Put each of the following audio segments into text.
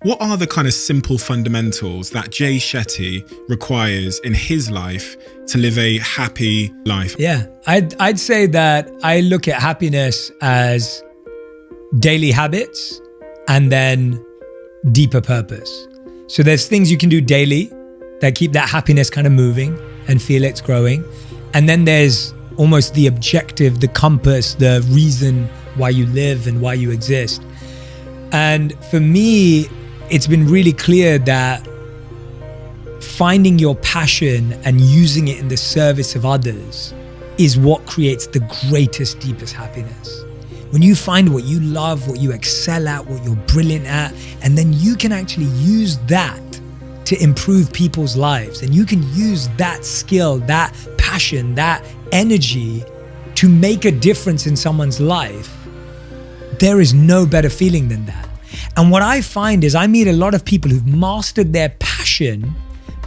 What are the kind of simple fundamentals that Jay Shetty requires in his life to live a happy life? Yeah, I'd say that I look at happiness as daily habits and then deeper purpose. So there's things you can do daily that keep that happiness kind of moving and feel it's growing. And then there's almost the objective, the compass, the reason why you live and why you exist. And for me, it's been really clear that finding your passion and using it in the service of others is what creates the greatest, deepest happiness. When you find what you love, what you excel at, what you're brilliant at, and then you can actually use that to improve people's lives. And you can use that skill, that passion, that energy to make a difference in someone's life. There is no better feeling than that. And what I find is I meet a lot of people who've mastered their passion,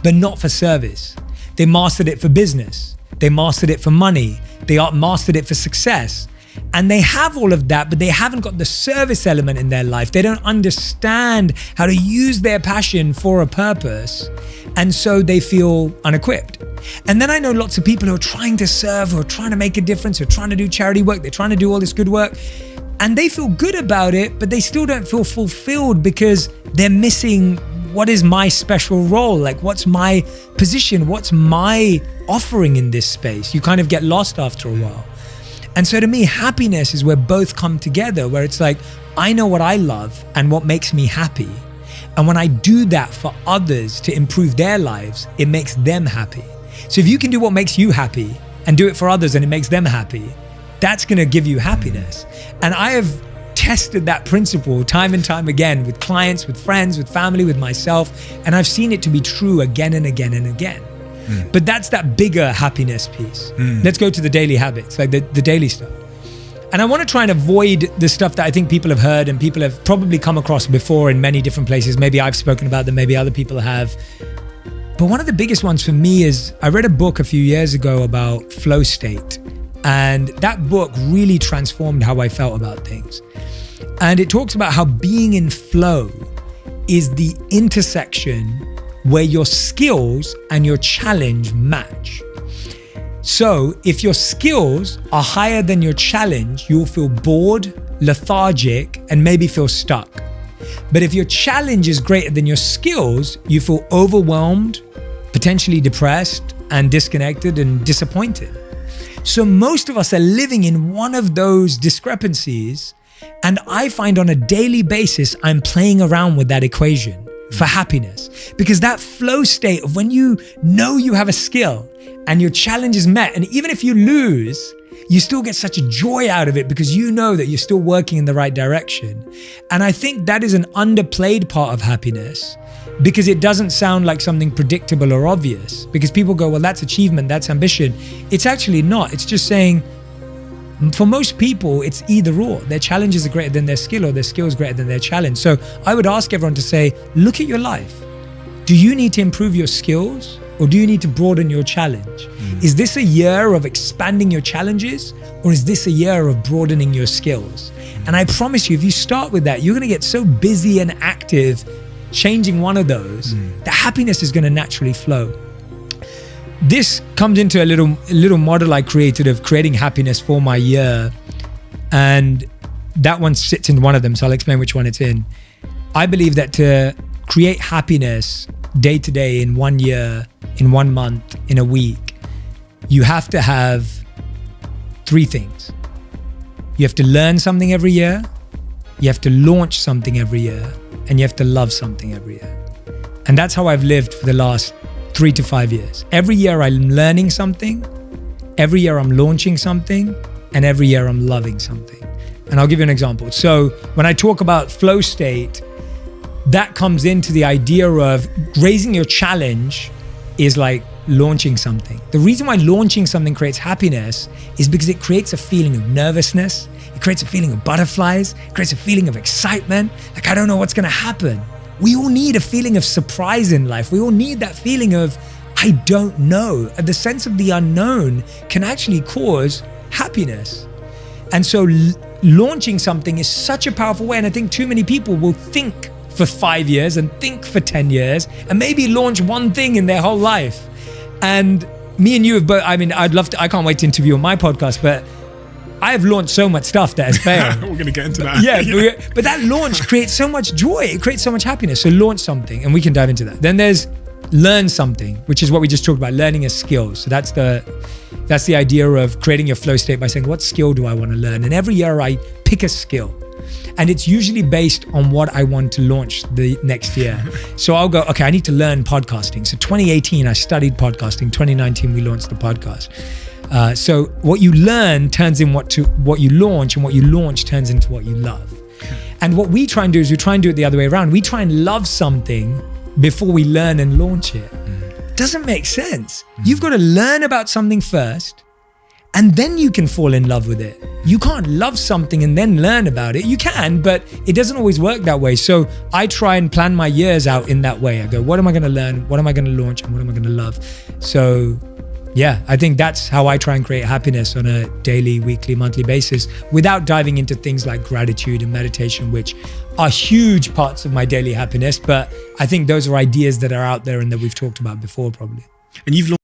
but not for service. They mastered it for business. They mastered it for money. They mastered it for success. And they have all of that, but they haven't got the service element in their life. They don't understand how to use their passion for a purpose. And so they feel unequipped. And then I know lots of people who are trying to serve, who are trying to make a difference, who are trying to do charity work. They're trying to do all this good work. And they feel good about it, but they still don't feel fulfilled because they're missing what is my special role? Like, what's my position? What's my offering in this space? You kind of get lost after a while. And so to me, happiness is where both come together, where it's like, I know what I love and what makes me happy. And when I do that for others to improve their lives, it makes them happy. So if you can do what makes you happy and do it for others and it makes them happy, that's going to give you happiness. And I have tested that principle time and time again with clients, with friends, with family, with myself. And I've seen it to be true again and again and again. But that's that bigger happiness piece. Let's go to the daily habits, like the daily stuff. And I want to try and avoid the stuff that I think people have heard and people have probably come across before in many different places. Maybe I've spoken about them, maybe other people have. But one of the biggest ones for me is I read a book a few years ago about flow state. And that book really transformed how I felt about things. And it talks about how being in flow is the intersection where your skills and your challenge match. So if your skills are higher than your challenge, you'll feel bored, lethargic, and maybe feel stuck. But if your challenge is greater than your skills, you feel overwhelmed, potentially depressed, and disconnected and disappointed. So most of us are living in one of those discrepancies. And I find on a daily basis, I'm playing around with that equation for happiness. Because that flow state of when you know you have a skill and your challenge is met, and even if you lose, you still get such a joy out of it because you know that you're still working in the right direction. And I think that is an underplayed part of happiness because it doesn't sound like something predictable or obvious. Because people go, well, that's achievement, that's ambition. It's actually not. It's just saying, for most people, it's either or. Their challenges are greater than their skill or their skill is greater than their challenge. So I would ask everyone to say, look at your life. Do you need to improve your skills or do you need to broaden your challenge? Is this a year of expanding your challenges or is this a year of broadening your skills? And I promise you, if you start with that, you're going to get so busy and active changing one of those, the happiness is going to naturally flow. This comes into a little model I created of creating happiness for my year. And that one sits in one of them. So I'll explain which one it's in. I believe that to create happiness day to day in 1 year, in 1 month, in a week, you have to have 3 things. You have to learn something every year. You have to launch something every year. And you have to love something every year. And that's how I've lived for the last 3 to 5 years. Every year I'm learning something, every year I'm launching something, and every year I'm loving something. And I'll give you an example. So when I talk about flow state, that comes into the idea of raising your challenge is like launching something. The reason why launching something creates happiness is because it creates a feeling of nervousness. It creates a feeling of butterflies. It creates a feeling of excitement. Like, I don't know what's going to happen. We all need a feeling of surprise in life. We all need that feeling of, I don't know. The sense of the unknown can actually cause happiness. And so launching something is such a powerful way. And I think too many people will think for 5 years and think for 10 years and maybe launch one thing in their whole life. And me and you have both, I mean, I can't wait to interview on my podcast, but I have launched so much stuff that has failed. We're going to get into that. Yeah, but that launch creates so much joy. It creates so much happiness. So launch something, and we can dive into that. Then there's learn something, which is what we just talked about, learning a skill. So that's the idea of creating your flow state by saying, what skill do I want to learn? And every year I pick a skill. And it's usually based on what I want to launch the next year. So I'll go, okay, I need to learn podcasting. So 2018, I studied podcasting. 2019, we launched the podcast. So what you learn turns in what you launch, and what you launch turns into what you love. And what we try and do is we try and do it the other way around. We try and love something before we learn and launch it. Doesn't make sense. You've got to learn about something first, and then you can fall in love with it. You can't love something and then learn about it. You can, but it doesn't always work that way. So I try and plan my years out in that way. I go, what am I going to learn? What am I going to launch? And what am I going to love? So yeah, I think that's how I try and create happiness on a daily, weekly, monthly basis without diving into things like gratitude and meditation, which are huge parts of my daily happiness. But I think those are ideas that are out there and that we've talked about before, probably. And you've